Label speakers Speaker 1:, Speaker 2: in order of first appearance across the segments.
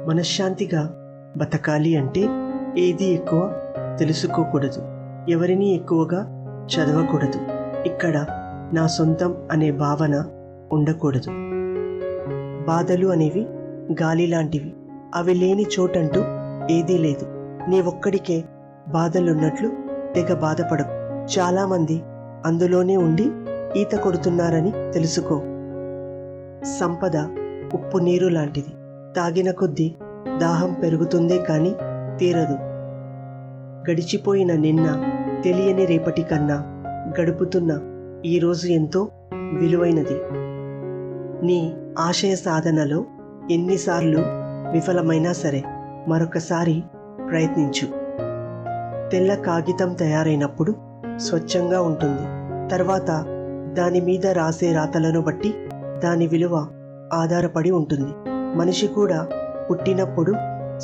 Speaker 1: మనశ్శాంతిగా బతకాలి అంటే ఏది ఎక్కువ తెలుసుకోకూడదు, ఎవరిని ఎక్కువగా చదవకూడదు, ఇక్కడ నా సొంతం అనే భావన ఉండకూడదు. బాధలు అనేవి గాలి లాంటివి, అవి లేని చోటంటూ ఏదీ లేదు. నీ ఒక్కడికే బాధలున్నట్లు తెగ బాధపడకు. చాలామంది అందులోనే ఉండి ఈత కొడుతున్నారని తెలుసుకో. సంపద ఉప్పు నీరు లాంటిది, తాగిన కొద్దీ దాహం పెరుగుతుందే కానీ తీరదు. గడిచిపోయిన నిన్న తెలియని రేపటి కన్నా గడుపుతున్న ఈరోజు ఎంతో విలువైనది. నీ ఆశయ సాధనలో ఎన్నిసార్లు విఫలమైనా సరే మరొకసారి ప్రయత్నించు. తెల్ల కాగితం తయారైనప్పుడు స్వచ్ఛంగా ఉంటుంది. తర్వాత దాని మీద రాసే రాతలను బట్టి దాని విలువ ఆధారపడి ఉంటుంది. మనిషి కూడా పుట్టినప్పుడు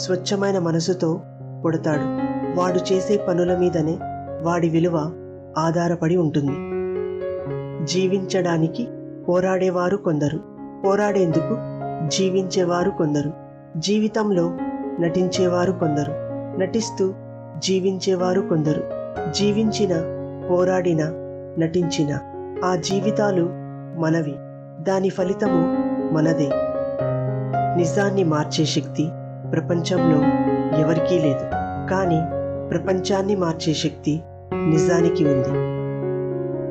Speaker 1: స్వచ్ఛమైన మనసుతో పుడతాడు. వాడు చేసే పనుల మీదనే వాడి విలువ ఆధారపడి ఉంటుంది. జీవించడానికి పోరాడేవారు కొందరు, పోరాడేందుకు జీవించేవారు కొందరు, జీవితంలో నటించేవారు కొందరు, నటిస్తూ జీవించేవారు కొందరు. జీవించిన, పోరాడిన, నటించిన ఆ జీవితాలు మనవి, దాని ఫలితము మనదే. నిజాన్ని మార్చే శక్తి ప్రపంచంలో ఎవరికీ లేదు, కానీ ప్రపంచాన్ని మార్చే శక్తి నిజానికి ఉంది.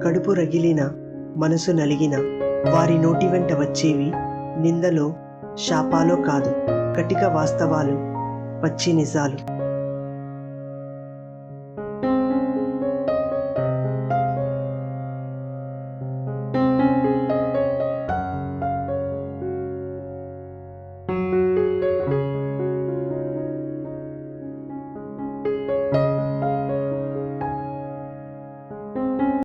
Speaker 1: కడుపు రగిలిన, మనసు నలిగిన వారి నోటి వెంట వచ్చేవి నిందలో, శాపాలో కాదు, కటిక వాస్తవాలు, పచ్చి నిజాలు.